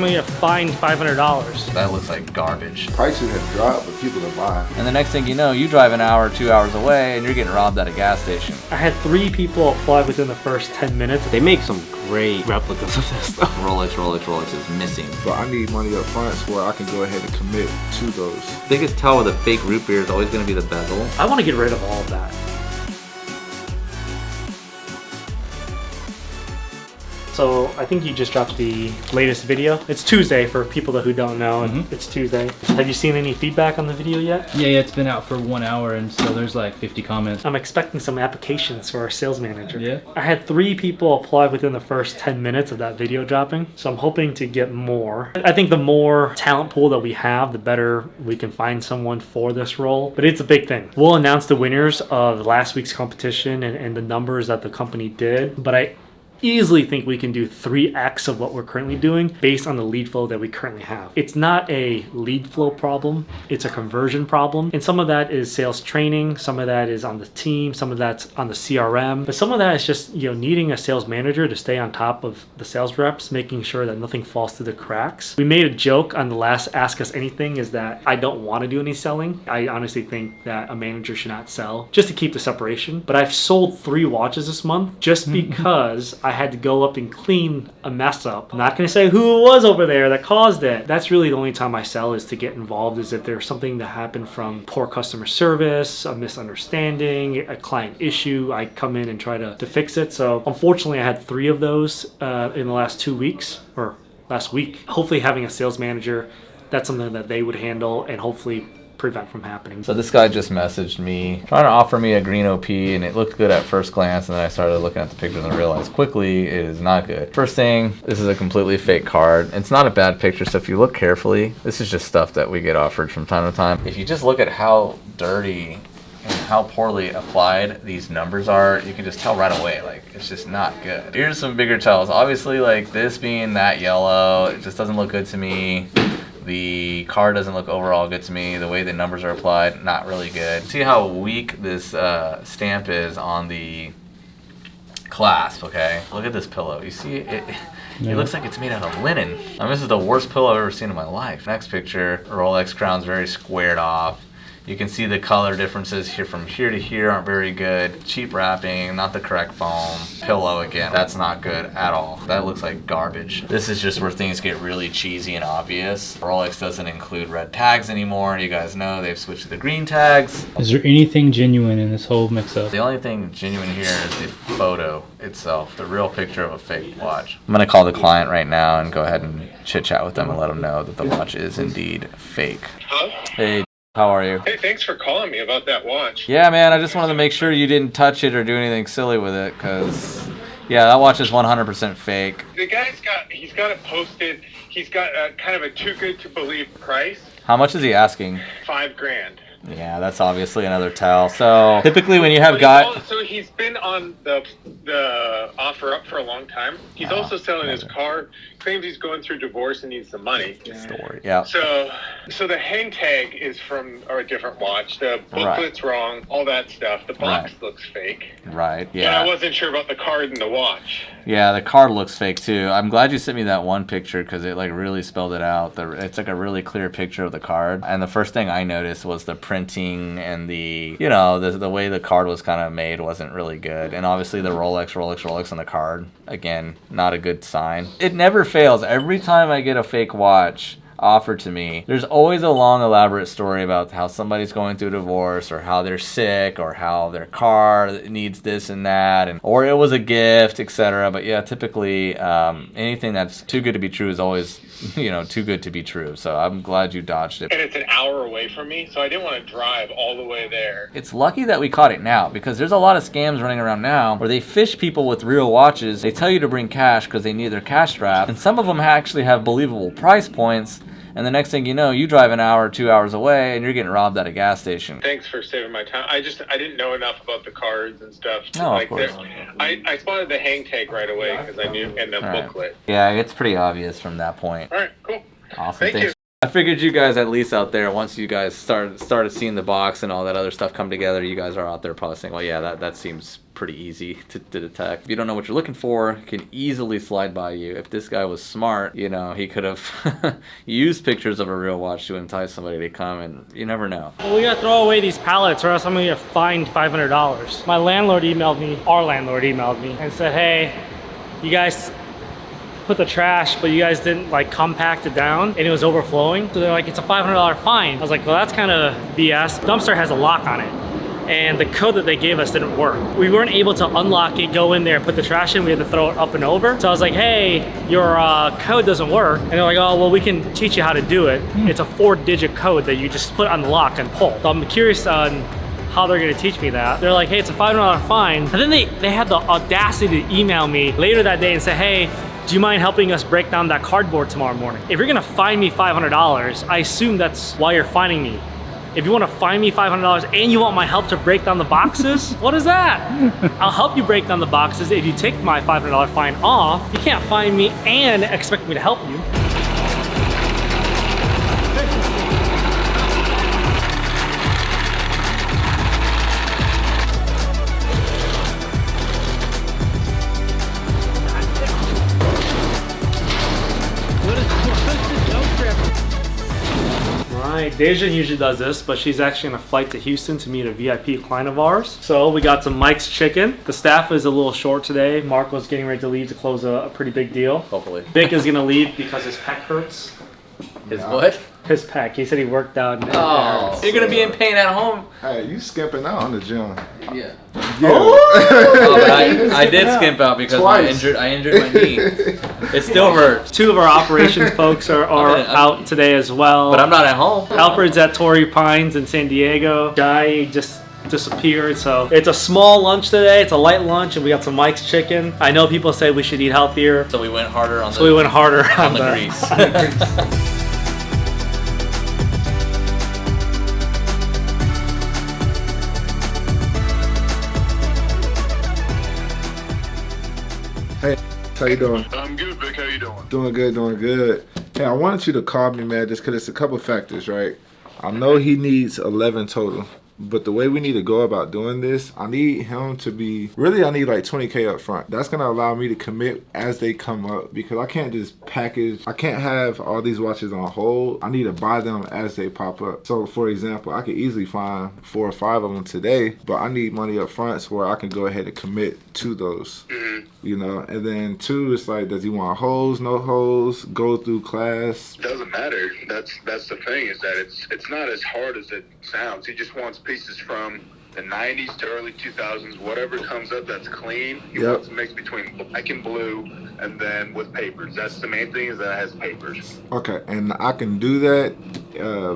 normally get fined $500. That looks like garbage. Prices have dropped, but people are buying. And the next thing you know, you drive an hour, 2 hours away, and you're getting robbed at a gas station. I had 3 people apply within the first 10 minutes. They make some great replicas of this stuff. Rolex is missing. But I need money up front so I can go ahead and commit to those. Biggest tell with a fake root beer is always going to be the bezel. I want to get rid of all of that. So I think you just dropped the latest video. It's Tuesday for people who don't know. It's Tuesday. Have you seen any feedback on the video yet? Yeah, it's been out for 1 hour and so there's like 50 comments. I'm expecting some applications for our sales manager. Yeah. I had 3 people apply within the first 10 minutes of that video dropping. So I'm hoping to get more. I think the more talent pool that we have, the better we can find someone for this role. But it's a big thing. We'll announce the winners of last week's competition and the numbers that the company did. But I easily think we can do 3x of what we're currently doing based on the lead flow that we currently have. It's not a lead flow problem, it's a conversion problem. And some of that is sales training, some of that is on the team, some of that's on the CRM, but some of that is just, needing a sales manager to stay on top of the sales reps, making sure that nothing falls through the cracks. We made a joke on the last Ask Us Anything is that I don't want to do any selling. I honestly think that a manager should not sell just to keep the separation. But I've sold 3 watches this month just because I had to go up and clean a mess up. I'm not going to say who it was over there that caused it. That's really the only time I sell is to get involved, is if there's something that happened from poor customer service, a misunderstanding, a client issue, I come in and try to fix it. So unfortunately I had 3 of those in the last 2 weeks, or last week. Hopefully having a sales manager, that's something that they would handle and hopefully prevent from happening. So this guy just messaged me trying to offer me a green OP, and it looked good at first glance, and then I started looking at the pictures and realized quickly it is not good. First thing, this is a completely fake card. It's not a bad picture, so if you look carefully, this is just stuff that we get offered from time to time. If you just look at how dirty and how poorly applied these numbers are, you can just tell right away, like, it's just not good. Here's some bigger tells. Obviously, like, this being that yellow, it just doesn't look good to me. The card doesn't look overall good to me. The way the numbers are applied, not really good. See how weak this stamp is on the clasp, okay? Look at this pillow. You see it? It looks like it's made out of linen. I mean, this is the worst pillow I've ever seen in my life. Next picture, Rolex crown's very squared off. You can see the color differences here from here to here aren't very good. Cheap wrapping, not the correct foam. Pillow again, that's not good at all. That looks like garbage. This is just where things get really cheesy and obvious. Rolex doesn't include red tags anymore. You guys know they've switched to the green tags. Is there anything genuine in this whole mix-up? The only thing genuine here is the photo itself, the real picture of a fake watch. I'm gonna call the client right now and go ahead and chit chat with them and let them know that the watch is indeed fake. Hello? Hey. How are you? Hey, thanks for calling me about that watch. Yeah, man, I just wanted to make sure you didn't touch it or do anything silly with it, because, yeah, that watch is 100% fake. The guy's he's got it posted. He's got kind of a too good to believe price. How much is he asking? $5,000. Yeah, that's obviously another tell. So typically when you have guys... So he's been on the offer up for a long time. He's also selling his car. Claims he's going through divorce and needs the money. Story, yeah. So the hang tag is from a different watch. The booklet's wrong. All that stuff. The box looks fake. Right, yeah. But I wasn't sure about the card and the watch. Yeah, the card looks fake too. I'm glad you sent me that one picture because it like really spelled it out. It's like a really clear picture of the card. And the first thing I noticed was the printing and the way the card was kind of made wasn't really good. And obviously the Rolex on the card, again, not a good sign. It never fails. Every time I get a fake watch offered to me, there's always a long elaborate story about how somebody's going through a divorce or how they're sick or how their car needs this and that, or it was a gift, etc. But yeah, typically anything that's too good to be true is always too good to be true. So I'm glad you dodged it. And it's an hour away from me, so I didn't want to drive all the way there. It's lucky that we caught it now, because there's a lot of scams running around now where they fish people with real watches. They tell you to bring cash because they need their cash strapped, and some of them actually have believable price points. And the next thing you know, you drive an hour, 2 hours away, and you're getting robbed at a gas station. Thanks for saving my time. I didn't know enough about the cards and stuff. No, of course. I spotted the hang tag right away because I knew, and the booklet. Yeah, it's pretty obvious from that point. All right, cool. Awesome. Thank you. I figured you guys at least out there, once you guys started seeing the box and all that other stuff come together, you guys are out there probably saying, well, yeah, that seems pretty easy to detect. If you don't know what you're looking for, it can easily slide by you. If this guy was smart, you know, he could have used pictures of a real watch to entice somebody to come, and you never know. Well, we gotta throw away these pallets or else I'm gonna get fined $500. My landlord emailed me, our landlord emailed me and said, hey, you guys put the trash, but you guys didn't like compact it down and it was overflowing. So they're like, it's a $500 fine. I was like, well, that's kind of BS. Dumpster has a lock on it, and the code that they gave us didn't work. We weren't able to unlock it, go in there, put the trash in. We had to throw it up and over. So I was like, hey, your code doesn't work. And they're like, oh, well, we can teach you how to do it. It's a 4-digit code that you just put on the lock and pull. So I'm curious on how they're gonna teach me that. They're like, hey, it's a $500 fine. And then they had the audacity to email me later that day and say, hey, do you mind helping us break down that cardboard tomorrow morning? If you're gonna fine me $500, I assume that's why you're fining me. If you wanna fine me $500 and you want my help to break down the boxes, what is that? I'll help you break down the boxes if you take my $500 fine off. You can't fine me and expect me to help you. Deja usually does this, but she's actually on a flight to Houston to meet a VIP client of ours. So we got some Mike's Chicken. The staff is a little short today. Marco's getting ready to leave to close a pretty big deal. Hopefully. Vic is gonna leave because his pec hurts. His what? His pec. He said he worked out and it Oh, hurts. you're gonna be in pain at home. Hey, you skimping out on the gym. Yeah. Yeah. Oh, but I did skimp out because Twice. I injured my knee. It still hurts. 2 of our operations folks are out today as well. But I'm not at home. Alfred's at Torrey Pines in San Diego. Guy just disappeared. So it's a small lunch today. It's a light lunch, and we got some Mike's Chicken. I know people say we should eat healthier, So we went harder on so we went harder on the grease. on the grease. Hey, how you doing? I'm good, Vic. How you doing? Doing good, doing good. Hey, I wanted you to call me, man, just because it's a couple factors, right? I know he needs 11 total, but the way we need to go about doing this, I need him to be, really I need like 20K up front. That's gonna allow me to commit as they come up, because I can't just package, I can't have all these watches on hold. I need to buy them as they pop up. So for example, I could easily find 4 or 5 of them today, but I need money up front so where I can go ahead and commit to those. You know, and then 2, it's like, does he want holes, no holes, go through class? Doesn't matter. That's the thing, is that it's not as hard as it sounds. He just wants pieces from the 90s to early 2000s, whatever comes up that's clean. He wants a mix between black and blue, and then with papers. That's the main thing, is that it has papers. Okay, and I can do that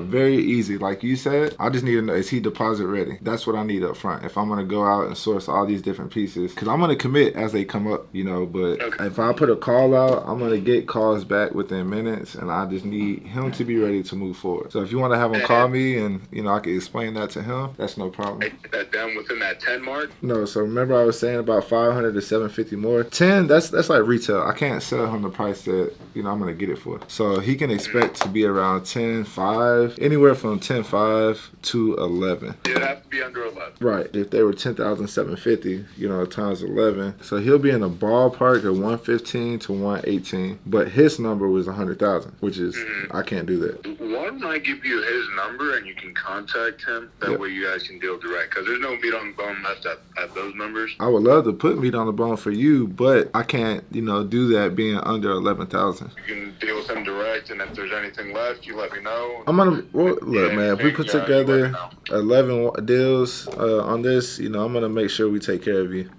very easy. Like you said, I just need to know, is he deposit ready? That's what I need up front. If I'm gonna go out and source all these different pieces, because I'm gonna commit as they come up, you know, but if I put a call out, I'm gonna get calls back within minutes, and I just need him to be ready to move forward. So if you want to have him call me and, you know, I can explain that to him, that's no problem. Get that down within that 10 mark. No, so remember I was saying about 500 to 750 more. 10, that's like retail. I can't sell him the price that, you know, I'm gonna get it for. So he can expect to be around 10.5, anywhere from 10.5 to 11. It'd have to be under 11. Right. If they were 10,750, you know, times 11, so he'll be in a ballpark of 115 to 118. But his number was 100,000, which is I can't do that. Why don't I give you his number and you can contact him? That way you guys can deal direct, because there's no meat on the bone left at those numbers. I would love to put meat on the bone for you, but I can't, you know, do that being under 11,000. You can deal with him direct, and if there's anything left, you let me know. I'm gonna look, man. If we put together 11 deals on this, you know, I'm gonna make sure we take care of you.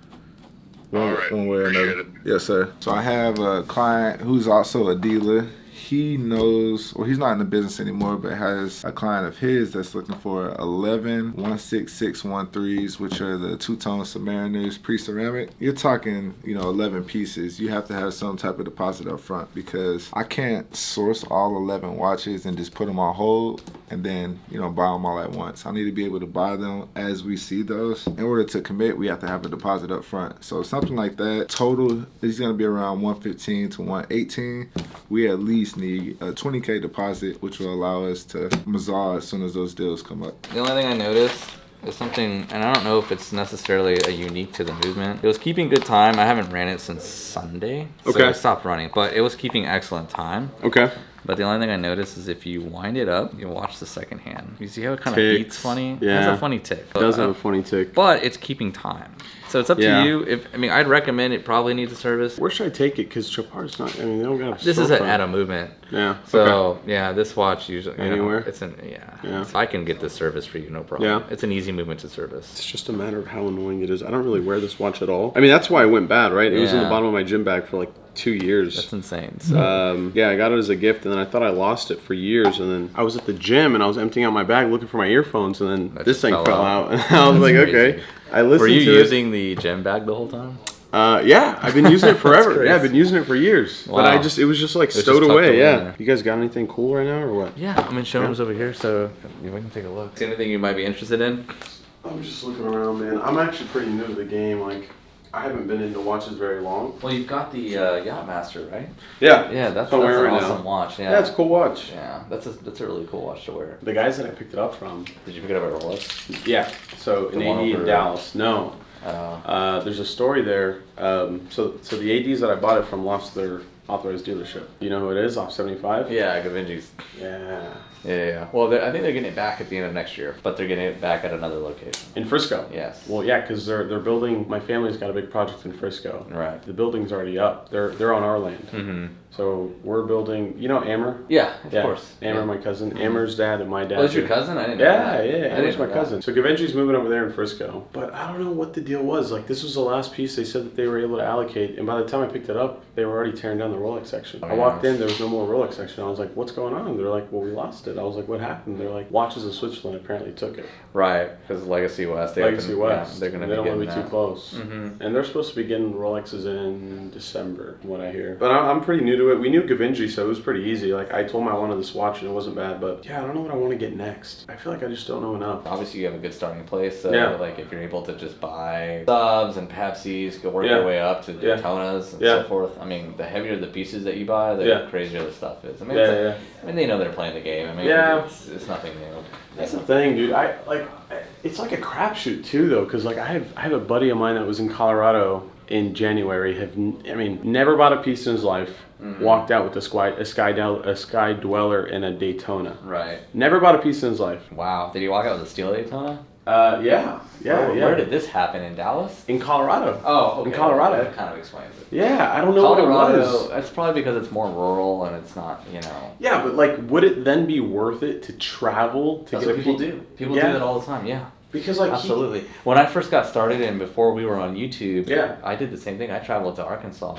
One way or another. Yes, sir. So I have a client who's also a dealer. He knows, well, he's not in the business anymore, but has a client of his that's looking for 11 16613s, which are the two-tone Submariners pre-ceramic. You're talking, you know, 11 pieces. You have to have some type of deposit up front, because I can't source all 11 watches and just put them on hold. and then, you know, buy them all at once. I need to be able to buy them as we see those. In order to commit, we have to have a deposit up front. So something like that, total is going to be around 115 to 118. We at least need a 20K deposit, which will allow us to massage as soon as those deals come up. The only thing I noticed is something, and I don't know if it's necessarily a unique to the movement. It was keeping good time. I haven't ran it since Sunday, so I stopped running, but it was keeping excellent time. Okay. But the only thing I noticed is if you wind it up, you watch the second hand. You see how it kind of beats funny? Yeah. It has a funny tick. It does have a funny tick. But it's keeping time. So it's up to you. I'd recommend it probably needs a service. Where should I take it? Because Chapar's not, I mean, they don't got a This is at a movement. Yeah. So, yeah, this watch usually, Anywhere? it's I can get this service for you, no problem. Yeah. It's an easy movement to service. It's just a matter of how annoying it is. I don't really wear this watch at all. I mean, that's why it went bad, right? It was in the Yeah. bottom of my gym bag for like 2 years. That's insane. So. Yeah, I got it as a gift, and then I thought I lost it for years, and then I was at the gym, and I was emptying out my bag looking for my earphones, and then That this just thing fell fell out. out, and I was like, Crazy. okay. I listened Were you to it. using the gym bag the whole time? Yeah, I've been using it forever. crazy. Yeah, I've been using it for years. Wow. But it was just like was stowed just tucked away. away Yeah. there. You guys got anything cool right now, or what? Yeah, I'm in showrooms over here, so we can take a look. See anything you might be interested in? I'm just looking around, man. I'm actually pretty new to the game. Like, I haven't been into watches very long. Well, you've got the Yachtmaster, right? Yeah. Yeah, that's what I'm an wearing right awesome now. watch. Yeah, Yeah, it's a cool watch. Yeah, that's a really cool watch to wear. The guys that I picked it up from. Did you pick it up at Rolex? Yeah. So an The one AD in over- Dallas. No. There's a story there. So the ADs that I bought it from lost their authorized dealership. You know who it is? Off 75. Yeah, Gavinji's. Yeah. Yeah. Well, I think they're getting it back at the end of next year, but they're getting it back at another location. In Frisco. Yes. Well, yeah, because they're building. My family's got a big project in Frisco. Right. The building's already up. They're on our land. Mm-hmm. So we're building. You know Amer? Yeah, of course. Amer, Yeah. my cousin. Amer's dad and my dad. Oh, is your cousin? I didn't know Yeah, that. yeah. I Amer's didn't my know cousin. So Gavinji's moving over there in Frisco. But I don't know what the deal was. Like, this was the last piece they said that they were able to allocate. And by the time I picked it up, they were already tearing down the Rolex section. I walked in, there was no more Rolex section. I was like, what's going on? They're like, well, we lost it. I was like, what happened? They're like, Watches of Switzerland apparently took it. Right, because Legacy West. Legacy West. Yeah, they're going to They be don't want getting to be that. too close. Mm-hmm. And they're supposed to be getting Rolexes in December, from what I hear. But I'm pretty new to it. We knew Gavinji, so it was pretty easy. Like, I told him I wanted this watch, and it wasn't bad. But yeah, I don't know what I want to get next. I feel like I just don't know enough. Obviously, you have a good starting place. So, Yeah. like, if you're able to just buy subs and Pepsis, go work Yeah. your way up to Yeah. Daytonas and Yeah. so forth. I mean, the heavier the pieces that you buy, the Yeah. crazier the stuff is. I mean, Yeah, I mean, they know they're playing the game. I mean, Yeah. it's nothing new. That's the thing, dude. It's like a crapshoot too, though, because like I have a buddy of mine that was in Colorado in January. Never bought a piece in his life. Mm-hmm. Walked out with a Sky Dweller and a Daytona. Right. Never bought a piece in his life. Wow. Did he walk out with a steel Daytona? Yeah. Where did this happen? In Dallas? In Colorado. Oh, okay. In Colorado. That kind of explains it. Yeah, I don't know what it was. That's probably because it's more rural and it's not, Yeah, but like, would it then be worth it to travel to That's get what a people piece? do. People Yeah. do that all the time, yeah. Because like Absolutely. When I first got started and before we were on YouTube, Yeah. I did the same thing. I traveled to Arkansas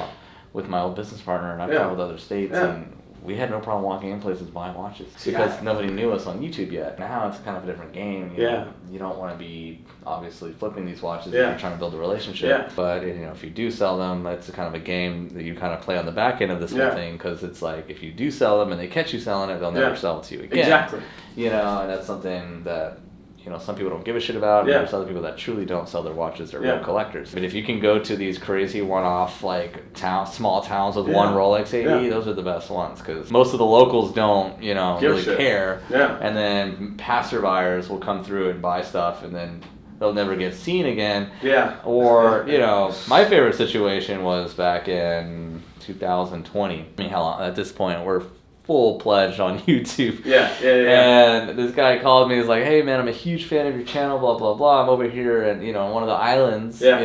with my old business partner and I Yeah. traveled to other states Yeah. and we had no problem walking in places buying watches See, because nobody knew us on YouTube yet. Now it's kind of a different game. Yeah. You don't want to be obviously flipping these watches Yeah. if you're trying to build a relationship. Yeah. But if you do sell them, that's a kind of a game that you kind of play on the back end of this whole Yeah. thing because it's like if you do sell them and they catch you selling it, they'll never Yeah. sell it to you again. Exactly. And that's something that some people don't give a shit about, and Yeah. there's other people that truly don't sell their watches. They're Yeah. real collectors. But if you can go to these crazy one-off small towns with Yeah. one Rolex AD, Yeah. those are the best ones because most of the locals don't, Give a really shit. care. Yeah. And then passerbyers will come through and buy stuff, and then they'll never get seen again. Yeah. Or my favorite situation was back in 2020. I mean, hell, at this point we're full-pledged on YouTube. Yeah. And this guy called me. He's like, "Hey man, I'm a huge fan of your channel. Blah blah blah. I'm over here and one of the islands. Yeah.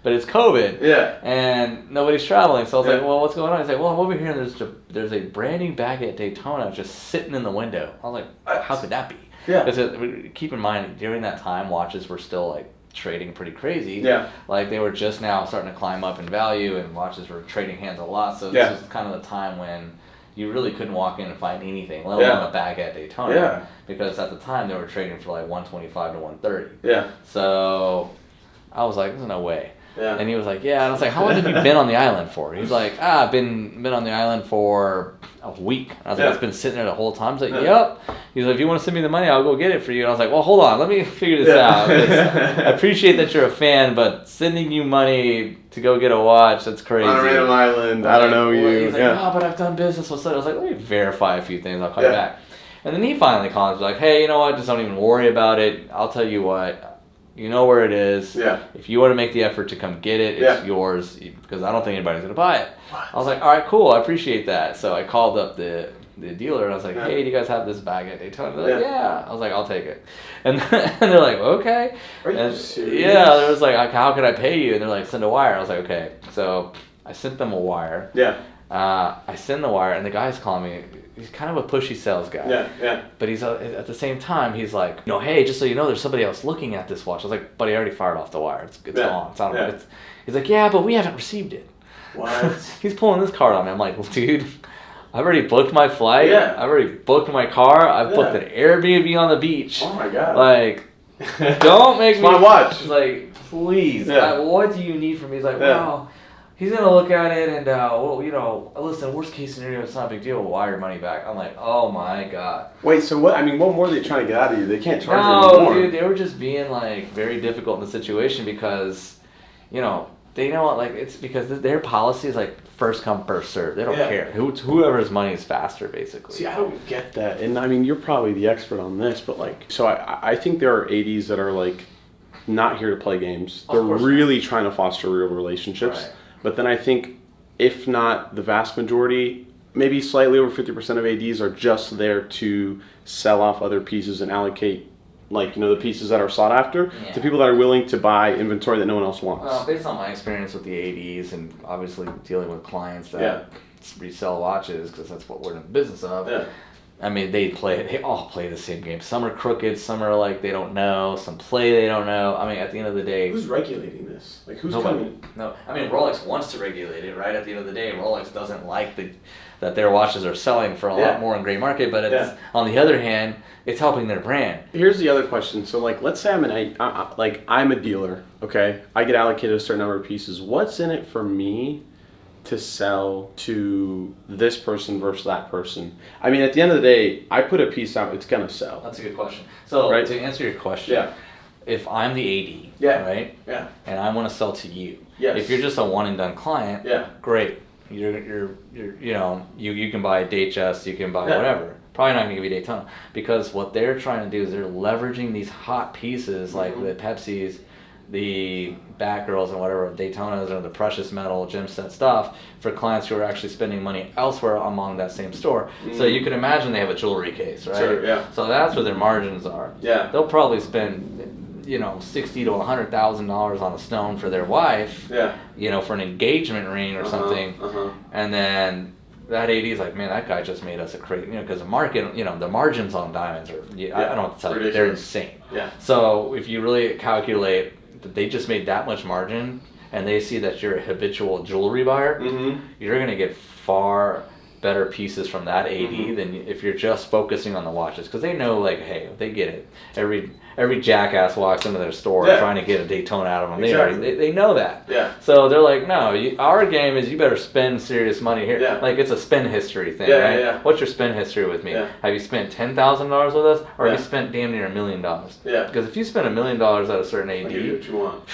But it's COVID. Yeah. And nobody's traveling. So I was Yeah. like, well, what's going on? He's like, well, I'm over here and there's a brand new baguette Daytona just sitting in the window. I was like, how could that be? Yeah. Because keep in mind during that time, watches were still like trading pretty crazy. Yeah. Like they were just now starting to climb up in value, and watches were trading hands a lot. So Yeah. this was kind of the time when you really couldn't walk in and find anything, let alone Yeah. a baguette Daytona. Yeah. Because at the time they were trading for like 125 to 130. Yeah. So I was like, there's no way. Yeah. And he was like, yeah. And I was like, how long have you been on the island for? He's like, I've been on the island for a week. I was like, it's been sitting there the whole time. He's like, yep. He's like, if you want to send me the money, I'll go get it for you. And I was like, well, hold on, let me figure this out. I appreciate that you're a fan, but sending you money to go get a watch, that's crazy. On a random island, I don't know you. He's like, oh, but I've done business with such. I was like, let me verify a few things. I'll call you back. And then he finally calls me like, hey, you know what? Just don't even worry about it. I'll tell you what. You know where it is. Yeah. If you want to make the effort to come get it, it's yours, because I don't think anybody's going to buy it. I was like, all right, cool. I appreciate that. So I called up the dealer, and I was like, hey, do you guys have this bag at Daytona? They're like, yeah. I was like, I'll take it. And they're like, okay. Are you serious? Yeah, there was like, how can I pay you? And they're like, send a wire. I was like, okay. So I sent them a wire. Yeah. I send the wire, and the guy's calling me. He's kind of a pushy sales guy. Yeah. But he's at the same time, he's like, hey, just so you know, there's somebody else looking at this watch. I was like, buddy, I already fired off the wire. It's gone. It's on. He's like, yeah, but we haven't received it. What? He's pulling this card on me. I'm like, well, dude, I've already booked my flight. Yeah. I've already booked my car. I've booked an Airbnb on the beach. Oh my God. Like, don't make me. My watch. He's like, please. Yeah. What do you need from me? He's like, well. He's going to look at it and, well, you know, listen, worst case scenario, it's not a big deal. We'll wire your money back. I'm like, oh, my God. Wait, so what? I mean, what more are they trying to get out of you? They can't charge you anymore. No, dude, they were just being, like, very difficult in the situation because, you know, they know, like, it's because their policy is, like, first come, first serve. They don't care. Whoever's money is faster, basically. See, I don't get that. And, I mean, you're probably the expert on this, but, like, so I think there are 80s that are, like, not here to play games. They're really trying to foster real relationships. Right. But then I think, if not the vast majority, maybe slightly over 50% of ADs are just there to sell off other pieces and allocate, like, you know, the pieces that are sought after to people that are willing to buy inventory that no one else wants. Well, based on my experience with the ADs and obviously dealing with clients that resell watches, because that's what we're in the business of. Yeah. I mean, they all play the same game. Some are crooked, some are like they don't know, some play they don't know. I mean, at the end of the day... Who's regulating this? Like, who's coming? No, I mean, Rolex wants to regulate it, right? At the end of the day, Rolex doesn't like that their watches are selling for a lot more in gray market, but it's, on the other hand, it's helping their brand. Here's the other question. So, like, let's say I'm a dealer, okay? I get allocated a certain number of pieces. What's in it for me to sell to this person versus that person? I mean, at the end of the day, I put a piece out, it's gonna sell. That's a good question. So, to answer your question, if I'm the AD, right? Yeah. And I want to sell to you. Yes. If you're just a one and done client, great. You're you know, you can buy a DHS, you can buy whatever. Probably not gonna give you Daytona, because what they're trying to do is they're leveraging these hot pieces like the Pepsis, the Batgirls and whatever, Daytonas or the precious metal gem set stuff for clients who are actually spending money elsewhere among that same store. So you can imagine they have a jewelry case, right? Sure, yeah. So that's where their margins are. Yeah. They'll probably spend, you know, $60,000 to $100,000 on a stone for their wife. Yeah. You know, for an engagement ring or something, and then that AD is like, man, that guy just made us a crazy, you know, because the market, you know, the margins on diamonds are, I don't know what to tell you, they're insane. Yeah. So if you really calculate that they just made that much margin, and they see that you're a habitual jewelry buyer, you're going to get far better pieces from that AD than if you're just focusing on the watches, because they know, like, hey, they get it. Every jackass walks into their store trying to get a Daytona out of them. They know that. Yeah. So they're like, no, our game is you better spend serious money here. Yeah. Like, it's a spend history thing, right? Yeah. What's your spend history with me? Yeah. Have you spent $10,000 with us, or have you spent damn near $1 million? Yeah. Because if you spend $1 million at a certain AD, do what you want.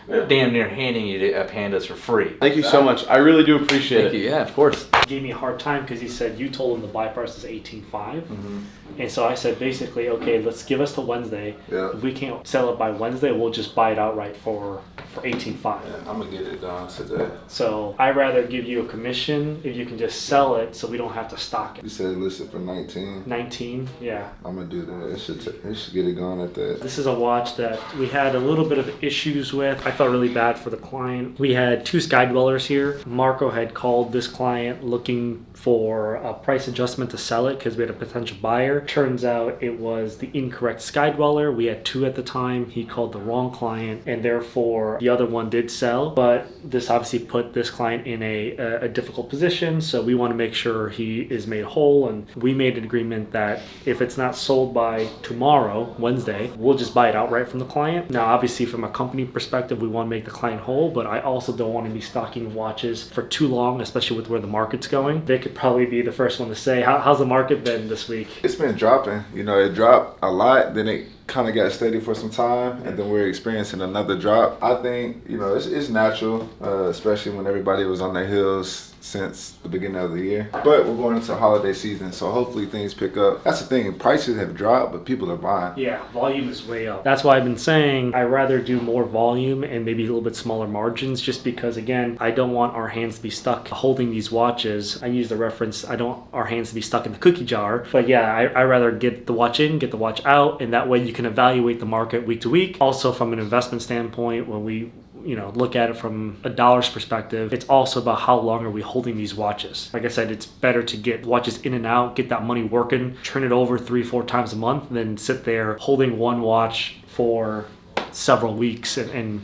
They're damn near handing you pandas for free. Thank you so much. I really do appreciate it. Thank you. Yeah, of course. He gave me a hard time because he said you told him the buy price is 18.5, and so I said basically, okay, let's give us the Wednesday. Yeah. If we can't sell it by Wednesday, we'll just buy it outright for 18.5. Yeah, I'm gonna get it done today. So I'd rather give you a commission if you can just sell it, so we don't have to stock it. You said listed for 19. 19, yeah. I'm gonna do that. It should get it going at that. This is a watch that we had a little bit of issues with. I felt really bad for the client. We had two sky dwellers here. Marco had called this client looking for a price adjustment to sell it because we had a potential buyer. Turns out it was the incorrect Sky Dweller. We had 2 at the time. He called the wrong client, and therefore the other one did sell. But this obviously put this client in a difficult position, so we want to make sure he is made whole, and we made an agreement that if it's not sold by tomorrow, Wednesday, we'll just buy it outright from the client. Now, obviously, from a company perspective, we want to make the client whole, but I also don't want to be stocking watches for too long, especially with where the market's going. Vic could probably be the first one to say, how's the market been this week? It's been dropping. You know, it dropped a lot, then it kind of got steady for some time, and then we're experiencing another drop. I think, you know, it's natural, especially when everybody was on their heels since the beginning of the year. But we're going into holiday season, so hopefully things pick up. That's the thing, prices have dropped, but people are buying. Yeah, volume is way up. That's why I've been saying I'd rather do more volume and maybe a little bit smaller margins, just because, again, I don't want our hands to be stuck holding these watches. I use the reference, I don't want our hands to be stuck in the cookie jar. But yeah, I rather get the watch in, get the watch out, and that way you can evaluate the market week to week. Also, from an investment standpoint, when we look at it from a dollar's perspective, it's also about how long are we holding these watches. Like I said, it's better to get watches in and out, get that money working, turn it over 3-4 times a month, than sit there holding one watch for several weeks and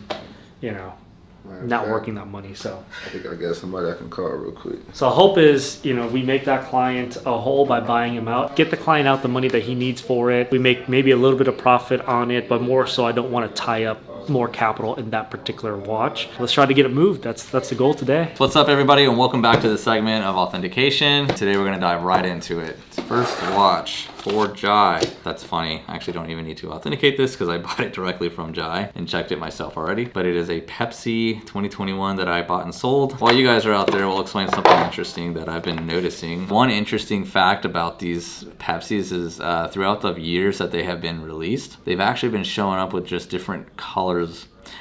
not working that money. So I think I got somebody I can call real quick. So hope is, we make that client a whole by buying him out, get the client out the money that he needs for it. We make maybe a little bit of profit on it, but more so I don't want to tie up more capital in that particular watch. Let's try to get it moved. That's the goal today. What's up, everybody, and welcome back to the segment of authentication. Today we're going to dive right into it. First watch for Jai. That's funny. I actually don't even need to authenticate this because I bought it directly from Jai and checked it myself already. But it is a Pepsi 2021 that I bought and sold. While you guys are out there, we'll explain something interesting that I've been noticing. One interesting fact about these Pepsis is throughout the years that they have been released, they've actually been showing up with just different colors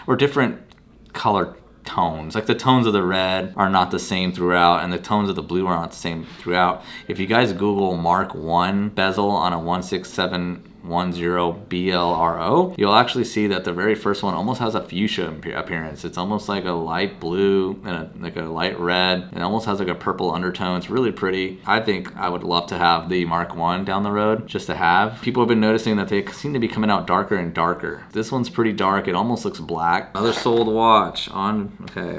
or different color tones. Like the tones of the red are not the same throughout, and the tones of the blue are not the same throughout. If you guys Google Mark 1 bezel on a 16710 BLRO, you'll actually see that the very first one almost has a fuchsia appearance. It's almost like a light blue and like a light red, and almost has like a purple undertone. It's really pretty. I think I would love to have the Mark 1 down the road just to have. People have been noticing that they seem to be coming out darker and darker. This one's pretty dark. It almost looks black. Another sold watch on,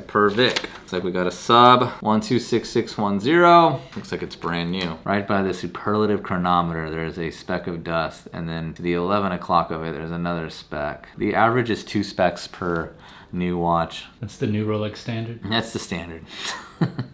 per Vic. Looks like we got a sub 126610. Looks like it's brand new. Right by the superlative chronometer, there's a speck of dust, and then to the 11 o'clock of it, there's another speck. The average is 2 specks per new watch. That's the new Rolex standard? That's the standard.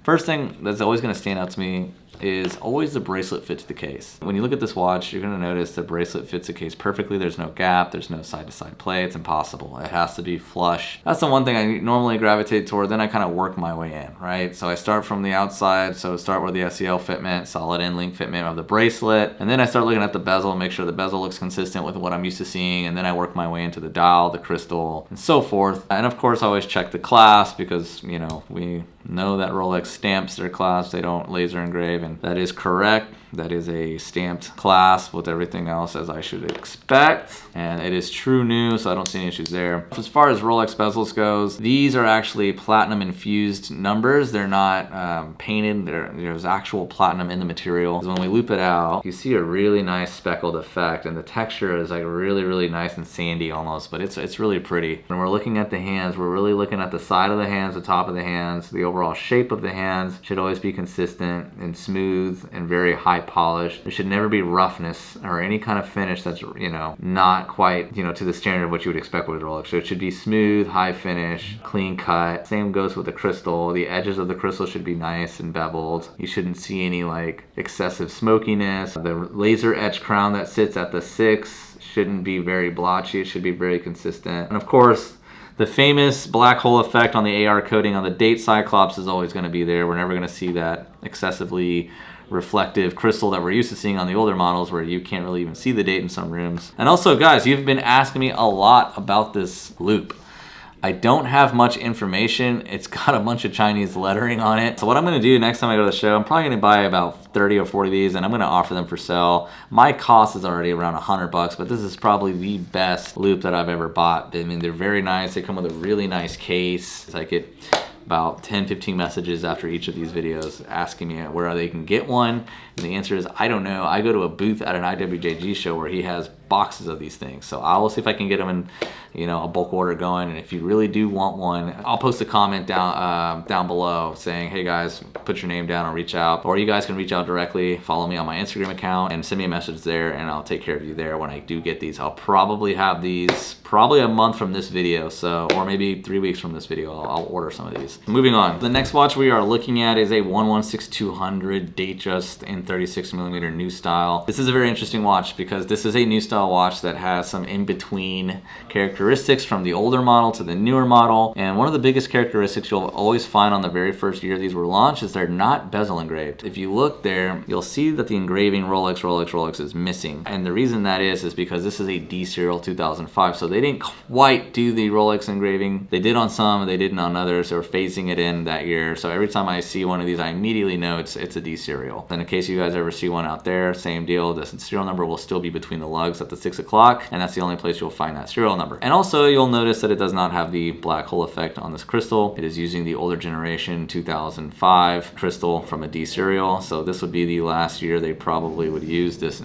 First thing that's always going to stand out to me is always the bracelet fit to the case. When you look at this watch, you're going to notice the bracelet fits the case perfectly. There's no gap. There's no side-to-side play. It's impossible. It has to be flush. That's the one thing I normally gravitate toward. Then I kind of work my way in, right? So I start from the outside. So start with the SEL fitment, solid end-link fitment of the bracelet. And then I start looking at the bezel, make sure the bezel looks consistent with what I'm used to seeing. And then I work my way into the dial, the crystal, and so forth. And of course, I always check the clasp because, we know that Rolex stamps their clasp. They don't laser engrave, and that is correct. That is a stamped clasp with everything else as I should expect. And it is true new, so I don't see any issues there. As far as Rolex bezels goes, these are actually platinum infused numbers. They're not painted. There's actual platinum in the material. So when we loop it out, you see a really nice speckled effect, and the texture is like really, really nice and sandy almost, but it's really pretty. When we're looking at the hands, we're really looking at the side of the hands, the top of the hands, the overall shape of the hands should always be consistent and smooth and very high polished. There should never be roughness or any kind of finish that's not quite to the standard of what you would expect with a Rolex. So it should be smooth, high finish, clean cut. Same goes with the crystal. The edges of the crystal should be nice and beveled. You shouldn't see any excessive smokiness. The laser etched crown that sits at the 6 shouldn't be very blotchy. It should be very consistent. And of course, the famous black hole effect on the AR coating on the date cyclops is always going to be there. We're never going to see that excessively reflective crystal that we're used to seeing on the older models where you can't really even see the date in some rooms. And also, guys, you've been asking me a lot about this loop. I don't have much information. It's got a bunch of Chinese lettering on it. So what I'm going to do next time I go to the show, I'm probably going to buy about 30 or 40 of these, and I'm going to offer them for sale. My cost is already around $100, but this is probably the best loop that I've ever bought. I mean, they're very nice. They come with a really nice case. It's like it about 10-15 messages after each of these videos asking me where they can get one. And the answer is, I don't know. I go to a booth at an IWJG show where he has boxes of these things. So I will see if I can get them in, you know, a bulk order going. And if you really do want one, I'll post a comment down below saying, hey guys, put your name down and reach out. Or you guys can reach out directly, follow me on my Instagram account and send me a message there, and I'll take care of you there when I do get these. I'll probably have these probably a month from this video, so, or maybe 3 weeks from this video, I'll order some of these. Moving on, the next watch we are looking at is a 116200 Datejust in 36mm new style. This is a very interesting watch because this is a new style watch that has some in-between characteristics from the older model to the newer model. And one of the biggest characteristics you'll always find on the very first year these were launched is they're not bezel engraved. If you look there, you'll see that the engraving Rolex, Rolex, Rolex is missing. And the reason that is because this is a D serial 2005, so they didn't quite do the Rolex engraving. They did on some, they didn't on others. They were phasing it in that year. So every time I see one of these, I immediately know it's a D serial. And in case you guys ever see one out there, same deal. The serial number will still be between the lugs at the 6 o'clock, and that's the only place you'll find that serial number. And also you'll notice that it does not have the black hole effect on this crystal. It is using the older generation 2005 crystal from a D serial. So this would be the last year they probably would use this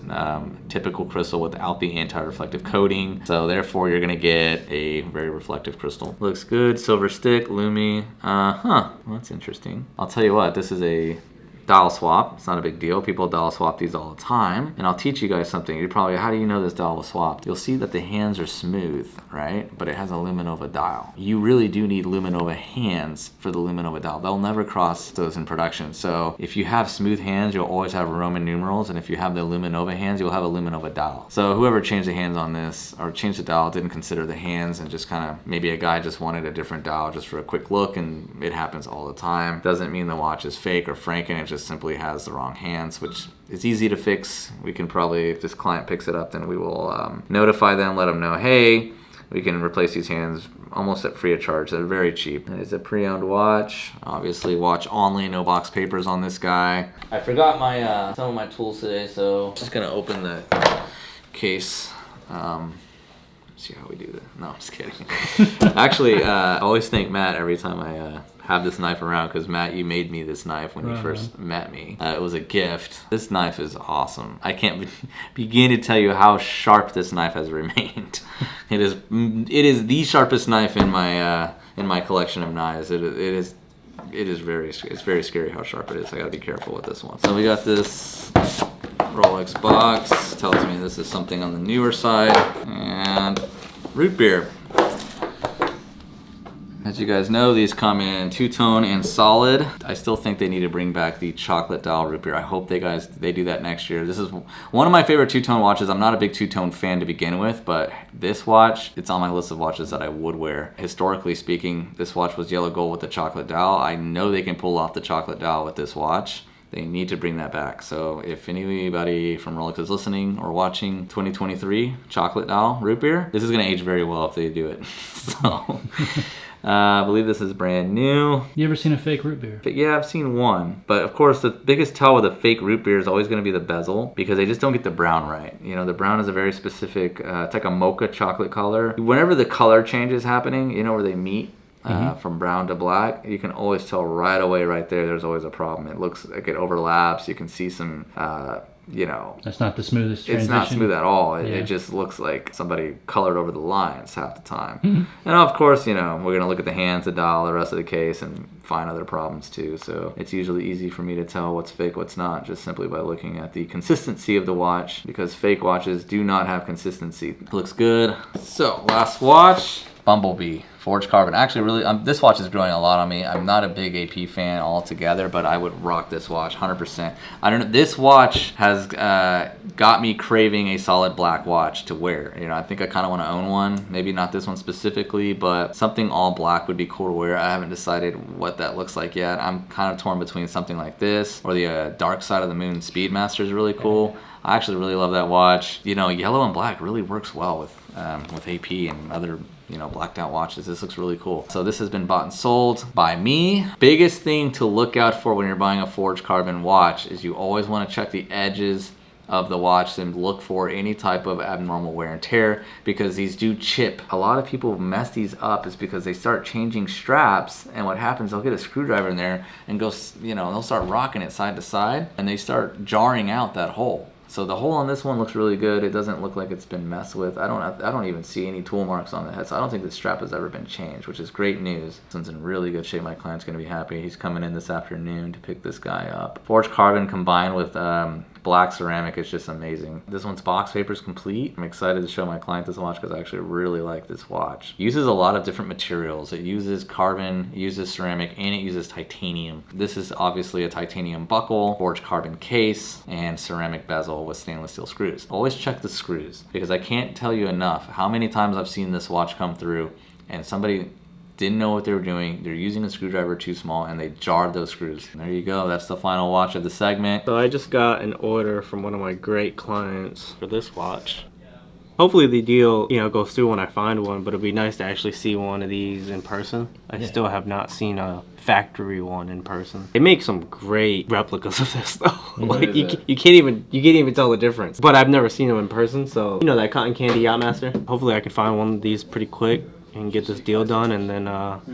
typical crystal without the anti-reflective coating. So therefore you're gonna get a very reflective crystal. Looks good, silver stick, Lumi. Well, that's interesting. I'll tell you what, this is a dial swap. It's not a big deal. People dial swap these all the time. And I'll teach you guys something. You're probably, how do you know this dial was swapped? You'll see that the hands are smooth, right? But it has a Luminova dial. You really do need Luminova hands for the Luminova dial. They'll never cross those in production. So if you have smooth hands, you'll always have Roman numerals. And if you have the Luminova hands, you'll have a Luminova dial. So whoever changed the hands on this or changed the dial didn't consider the hands and just kind of, maybe a guy just wanted a different dial just for a quick look, and it happens all the time. Doesn't mean the watch is fake or franken. It just simply has the wrong hands, which is easy to fix. We can probably, if this client picks it up, then we will notify them, let them know, hey, we can replace these hands almost at free of charge. They're very cheap. It's a pre-owned watch. Obviously, watch only, no box papers on this guy. I forgot my some of my tools today, so just gonna open the case. See how we do this. No, I'm just kidding. Actually, I always thank Matt every time I have this knife around, because Matt, you made me this knife when you first met me. It was a gift. This knife is awesome. I can't begin to tell you how sharp this knife has remained. It is the sharpest knife in my collection of knives. It's very scary how sharp it is. I gotta be careful with this one. So we got this Rolex box. Tells me this is something on the newer side. And root beer. As you guys know, these come in two-tone and solid. I still think they need to bring back the chocolate dial root beer. I hope they do that next year. This is one of my favorite two-tone watches. I'm not a big two-tone fan to begin with, but this watch, it's on my list of watches that I would wear. Historically speaking, this watch was yellow gold with the chocolate dial. I know they can pull off the chocolate dial with this watch. They need to bring that back. So if anybody from Rolex is listening or watching 2023 chocolate dial root beer, this is gonna age very well if they do it. So. I believe this is brand new. You ever seen a fake root beer? But yeah, I've seen one. But of course, the biggest tell with a fake root beer is always going to be the bezel, because they just don't get the brown right. You know, the brown is a very specific, it's like a mocha chocolate color. Whenever the color change is happening, you know, where they meet, from brown to black, you can always tell right away right there, there's always a problem. It looks like it overlaps. You can see some, you know. That's not the smoothest transition. It's not smooth at all. It just looks like somebody colored over the lines half the time. And of course, you know, we're going to look at the hands, the dial, the rest of the case, and find other problems too. So it's usually easy for me to tell what's fake, what's not, just simply by looking at the consistency of the watch, because fake watches do not have consistency. Looks good. So last watch, Bumblebee. Forged carbon. Actually, really, this watch is growing a lot on me. I'm not a big AP fan altogether, but I would rock this watch 100%. I don't know. This watch has got me craving a solid black watch to wear. You know, I think I kind of want to own one. Maybe not this one specifically, but something all black would be cool to wear. I haven't decided what that looks like yet. I'm kind of torn between something like this or the Dark Side of the Moon Speedmaster is really cool. I actually really love that watch. You know, yellow and black really works well with AP and other, you know, blacked out watches. This looks really cool. So this has been bought and sold by me. Biggest thing to look out for when you're buying a forged carbon watch is you always want to check the edges of the watch and look for any type of abnormal wear and tear, because these do chip. A lot of people mess these up is because they start changing straps, and what happens, they'll get a screwdriver in there and go, you know, they'll start rocking it side to side and they start jarring out that hole. So the hole on this one looks really good. It doesn't look like it's been messed with. I don't even see any tool marks on the head, so I don't think the strap has ever been changed, which is great news. This one's in really good shape. My client's gonna be happy. He's coming in this afternoon to pick this guy up. Forged carbon combined with black ceramic is just amazing. This one's box paper's complete. I'm excited to show my client this watch because I actually really like this watch. It uses a lot of different materials. It uses carbon, it uses ceramic, and it uses titanium. This is obviously a titanium buckle, forged carbon case, and ceramic bezel with stainless steel screws. Always check the screws, because I can't tell you enough how many times I've seen this watch come through and somebody didn't know what they were doing. They're using a screwdriver too small and they jarred those screws. And there you go. That's the final watch of the segment. So I just got an order from one of my great clients for this watch. Hopefully the deal, goes through when I find one, but it'd be nice to actually see one of these in person. I still have not seen a factory one in person. They make some great replicas of this though. Like you can't even tell the difference. But I've never seen them in person, so that cotton candy Yachtmaster. Hopefully I can find one of these pretty quick and get this deal done, and then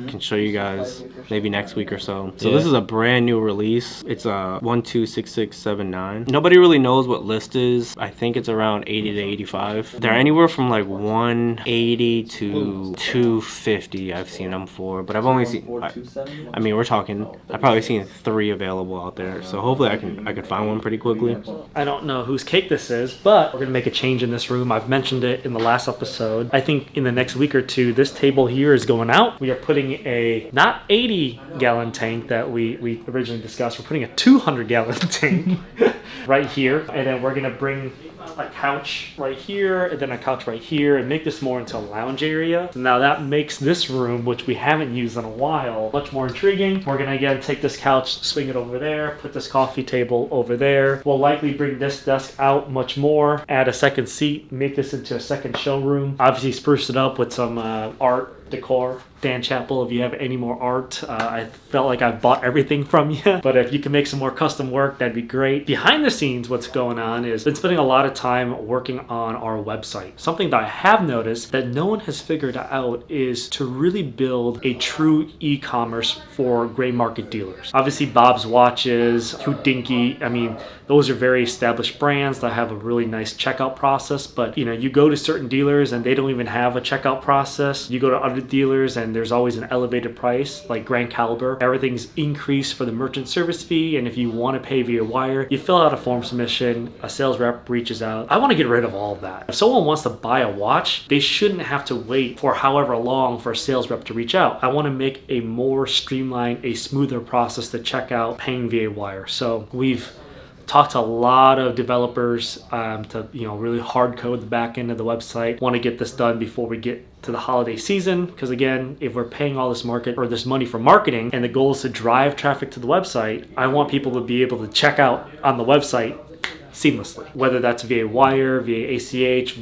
can show you guys maybe next week or so. So this is a brand new release. It's a 126679. Nobody really knows what list is. I think it's around 80 to 85. They're anywhere from like 180 to 250 I've seen them for, but I've only seen, I mean, we're talking, I've probably seen 3 available out there, so hopefully I can find one pretty quickly. I don't know whose cake this is, but we're gonna make a change in this room. I've mentioned it in the last episode. I think in the next week or two, this table here is going out. We are putting a not 80-gallon tank that we originally discussed. We're putting a 200-gallon tank right here, and then we're gonna bring a couch right here and then a couch right here and make this more into a lounge area. So now that makes this room, which we haven't used in a while, much more intriguing. We're gonna again take this couch, swing it over there, put this coffee table over there. We'll likely bring this desk out much more, add a second seat, make this into a second showroom. Obviously spruce it up with some art decor. Dan Chappell, if you have any more art, I felt like I've bought everything from you, but if you can make some more custom work, that'd be great. Behind the scenes, what's going on is been spending a lot of time working on our website. Something that I have noticed that no one has figured out is to really build a true e-commerce for gray market dealers. Obviously Bob's Watches, Houdinki, I mean, those are very established brands that have a really nice checkout process, but you go to certain dealers and they don't even have a checkout process. You go to other dealers and there's always an elevated price, like Grand Caliber. Everything's increased for the merchant service fee, and if you want to pay via wire, you fill out a form submission, a sales rep reaches out. I want to get rid of all of that. If someone wants to buy a watch, they shouldn't have to wait for however long for a sales rep to reach out. I want to make a more streamlined, a smoother process to check out paying via wire. So we've talked to a lot of developers to really hard code the back end of the website. Want to get this done before we get to the holiday season, because again, if we're paying all this this money for marketing and the goal is to drive traffic to the website, I want people to be able to check out on the website seamlessly, whether that's via wire, via ACH,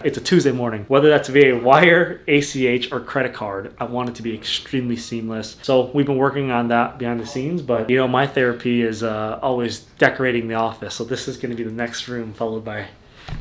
it's a Tuesday morning. Whether that's via wire, ACH, or credit card, I want it to be extremely seamless. So we've been working on that behind the scenes, but my therapy is always decorating the office. So this is going to be the next room, followed by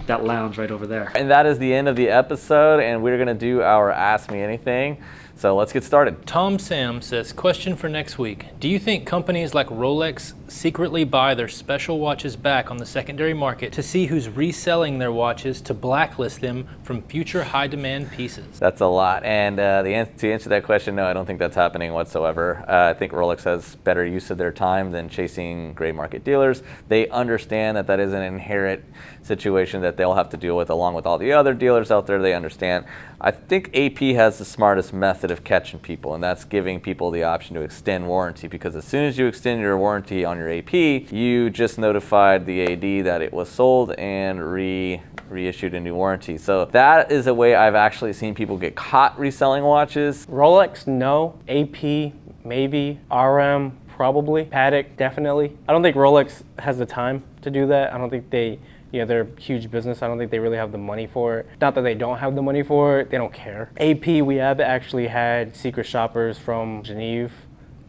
that lounge right over there. And that is the end of the episode, and we're gonna do our Ask Me Anything. So let's get started. Tom Sam says, question for next week. Do you think companies like Rolex secretly buy their special watches back on the secondary market to see who's reselling their watches to blacklist them from future high demand pieces? That's a lot. And to answer that question, no, I don't think that's happening whatsoever. I think Rolex has better use of their time than chasing gray market dealers. They understand that that is an inherent situation that they'll have to deal with along with all the other dealers out there. They understand. I think AP has the smartest method of catching people, and that's giving people the option to extend warranty, because as soon as you extend your warranty on your AP, you just notified the AD that it was sold and reissued a new warranty. So that is a way I've actually seen people get caught reselling watches. Rolex, no. AP, maybe. RM, probably. Patek, definitely. I don't think Rolex has the time to do that. I don't think they're a huge business. I don't think they really have the money for it. Not that they don't have the money for it, they don't care. AP, we have actually had secret shoppers from Geneva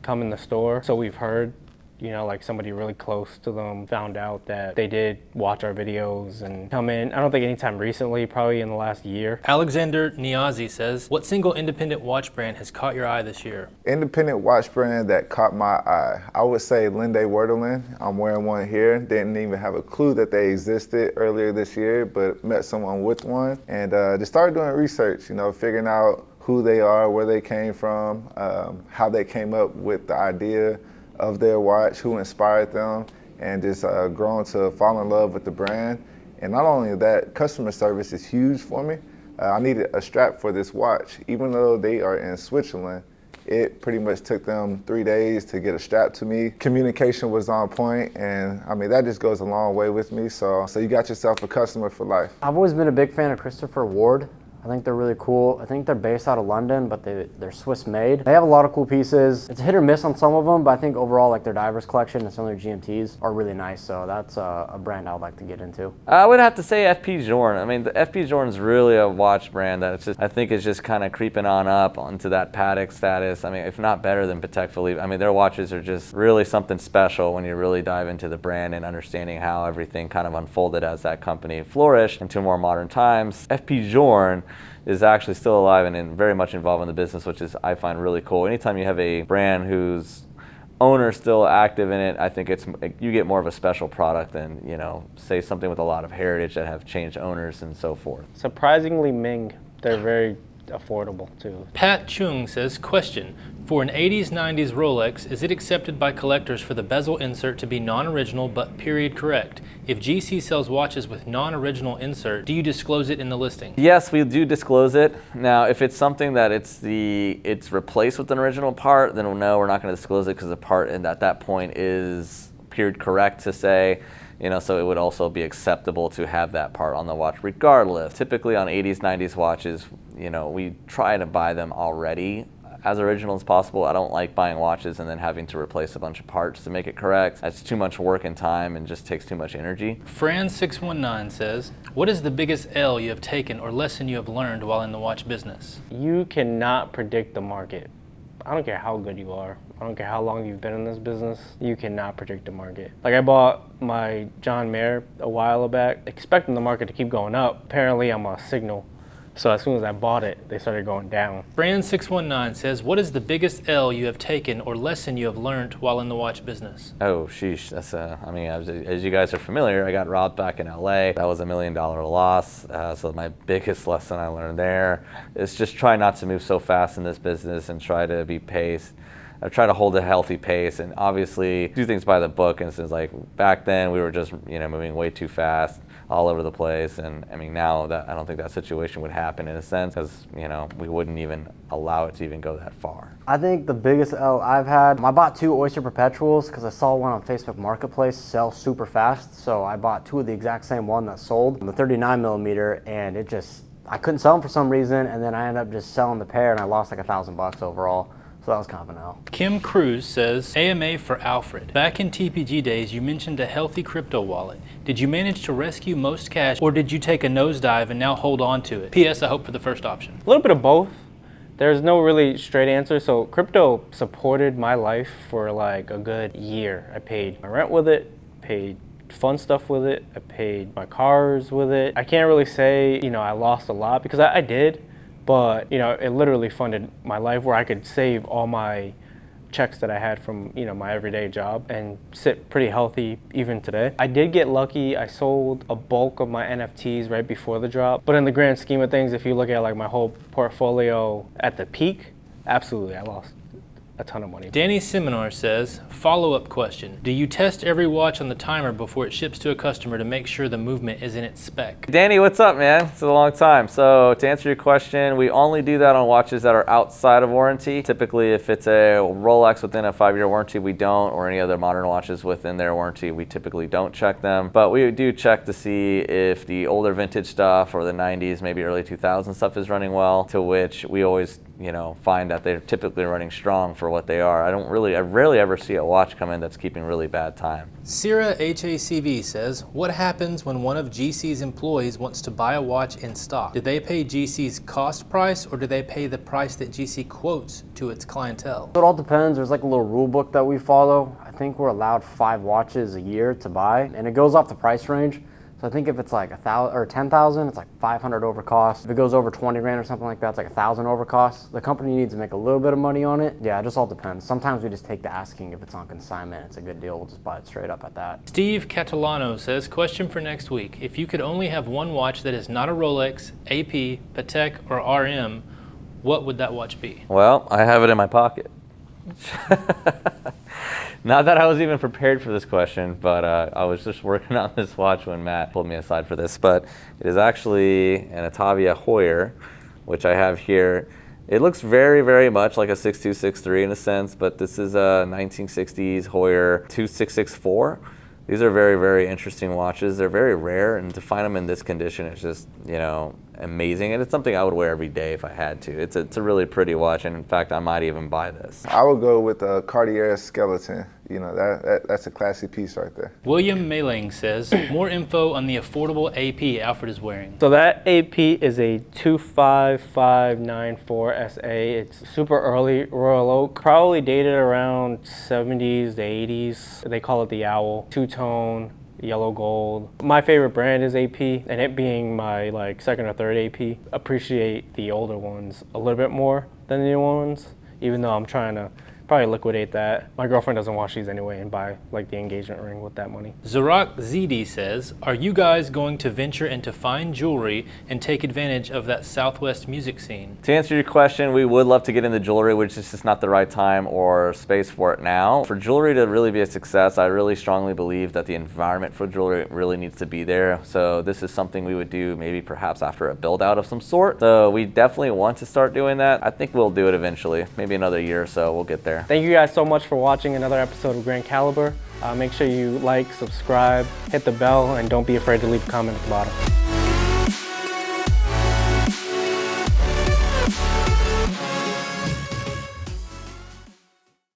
come in the store, so we've heard you know, like somebody really close to them found out that they did watch our videos and come in. I don't think anytime recently, probably in the last year. Alexander Niazi says, what single independent watch brand has caught your eye this year? Independent watch brand that caught my eye. I would say Linde Werdelin. I'm wearing one here. Didn't even have a clue that they existed earlier this year, but met someone with one and just started doing research, you know, figuring out who they are, where they came from, how they came up with the idea of their watch, who inspired them, and just grown to fall in love with the brand. And not only that, customer service is huge for me. I needed a strap for this watch. Even though they are in Switzerland, it pretty much took them 3 days to get a strap to me. Communication was on point, and I mean, that just goes a long way with me. So you got yourself a customer for life. I've always been a big fan of Christopher Ward. I think they're really cool. I think they're based out of London, but they're Swiss made. They have a lot of cool pieces. It's hit or miss on some of them, but I think overall, like their divers collection and some of their GMTs are really nice. So that's a brand I would like to get into. I would have to say FP Journe. I mean, the FP Journe is really a watch brand that I think is just kind of creeping on up onto that Patek status. I mean, if not better than Patek Philippe. I mean, their watches are just really something special when you really dive into the brand and understanding how everything kind of unfolded as that company flourished into more modern times. FP Journe is actually still alive and very much involved in the business, which is I find really cool. Anytime you have a brand whose owner still active in it, I think you get more of a special product than, you know, say something with a lot of heritage that have changed owners and so forth. Surprisingly Ming, they're very affordable too. Pat Chung says, question, for an 80s, 90s Rolex, is it accepted by collectors for the bezel insert to be non-original but period correct? If GC sells watches with non-original insert, do you disclose it in the listing? Yes, we do disclose it. Now, if it's something that it's replaced with an original part, then no, we're not going to disclose it because the part at that point is period correct to say. You know, so it would also be acceptable to have that part on the watch regardless. Typically on 80s, 90s watches, you know, we try to buy them already as original as possible. I don't like buying watches and then having to replace a bunch of parts to make it correct. That's too much work and time and just takes too much energy. Fran619 says, what is the biggest L you have taken or lesson you have learned while in the watch business? You cannot predict the market. I don't care how good you are. I don't care how long you've been in this business. You cannot predict the market. Like I bought my John Mayer a while back, expecting the market to keep going up. Apparently I'm a signal. So as soon as I bought it, they started going down. Fran619 says, what is the biggest L you have taken or lesson you have learned while in the watch business? Oh, sheesh. That's I mean, as you guys are familiar, I got robbed back in LA. That was $1 million loss. So my biggest lesson I learned there is just try not to move so fast in this business and try to be paced. I try to hold a healthy pace and obviously do things by the book. And since like back then we were just, you know, moving way too fast all over the place. And I mean, now that I don't think that situation would happen in a sense because, you know, we wouldn't even allow it to even go that far. I think the biggest L I've had, I bought 2 Oyster Perpetuals because I saw one on Facebook Marketplace sell super fast. So I bought 2 of the exact same one that sold, the 39mm, and I couldn't sell them for some reason. And then I ended up just selling the pair and I lost like $1,000 overall. So that was kind of an L. Kim Cruz says, AMA for Alfred. Back in TPG days, you mentioned a healthy crypto wallet. Did you manage to rescue most cash or did you take a nosedive and now hold on to it? P.S. I hope for the first option. A little bit of both. There's no really straight answer. So crypto supported my life for like a good year. I paid my rent with it, paid fun stuff with it, I paid my cars with it. I can't really say, you know, I lost a lot because I did. But, you know, it literally funded my life where I could save all my checks that I had from, you know, my everyday job and sit pretty healthy even today. I did get lucky. I sold a bulk of my NFTs right before the drop. But in the grand scheme of things, if you look at like my whole portfolio at the peak, absolutely, I lost a ton of money. Danny Seminar says, follow-up question. Do you test every watch on the timer before it ships to a customer to make sure the movement is in its spec? Danny, what's up, man? It's a long time. So to answer your question, we only do that on watches that are outside of warranty. Typically, if it's a Rolex within a 5-year warranty, we don't, or any other modern watches within their warranty, we typically don't check them. But we do check to see if the older vintage stuff or the 90s, maybe early 2000s stuff is running well, to which we always you know, find that they're typically running strong for what they are. I rarely ever see a watch come in that's keeping really bad time. Sierra HACV says, what happens when one of GC's employees wants to buy a watch in stock? Do they pay GC's cost price or do they pay the price that GC quotes to its clientele? So it all depends. There's like a little rule book that we follow. I think we're allowed 5 watches a year to buy, and it goes off the price range. So I think if it's like 1,000 or 10,000, it's like 500 over cost. If it goes over 20 grand or something like that, it's like 1,000 over cost. The company needs to make a little bit of money on it. Yeah, it just all depends. Sometimes we just take the asking. If it's on consignment, it's a good deal. We'll just buy it straight up at that. Steve Catalano says, question for next week. If you could only have one watch that is not a Rolex, AP, Patek, or RM, what would that watch be? Well, I have it in my pocket. Not that I was even prepared for this question, but I was just working on this watch when Matt pulled me aside for this. But it is actually an Atavia Hoyer, which I have here. It looks very, very much like a 6263 in a sense, but this is a 1960s Hoyer 2664. These are very, very interesting watches. They're very rare, and to find them in this condition is just, you know, amazing. And it's something I would wear every day if I had to. It's a really pretty watch, and in fact, I might even buy this. I would go with a Cartier skeleton. You know, that's a classy piece right there. William Maling says, more info on the affordable AP Alfred is wearing. So that AP is a 25594 SA. It's super early Royal Oak, probably dated around 70s to 80s. They call it the Owl. Two-tone, yellow gold. My favorite brand is AP, and it being my like second or third AP, appreciate the older ones a little bit more than the new ones, even though I'm trying to probably liquidate that. My girlfriend doesn't watch these anyway and buy like the engagement ring with that money. Zorak Zidi says, are you guys going to venture into fine jewelry and take advantage of that Southwest music scene? To answer your question, we would love to get into jewelry, which is just not the right time or space for it now. For jewelry to really be a success, I really strongly believe that the environment for jewelry really needs to be there. So this is something we would do maybe perhaps after a build out of some sort. So we definitely want to start doing that. I think we'll do it eventually, maybe another year or so, we'll get there. Thank you guys so much for watching another episode of Grand Caliber. Make sure you like, subscribe, hit the bell, and don't be afraid to leave a comment at the bottom.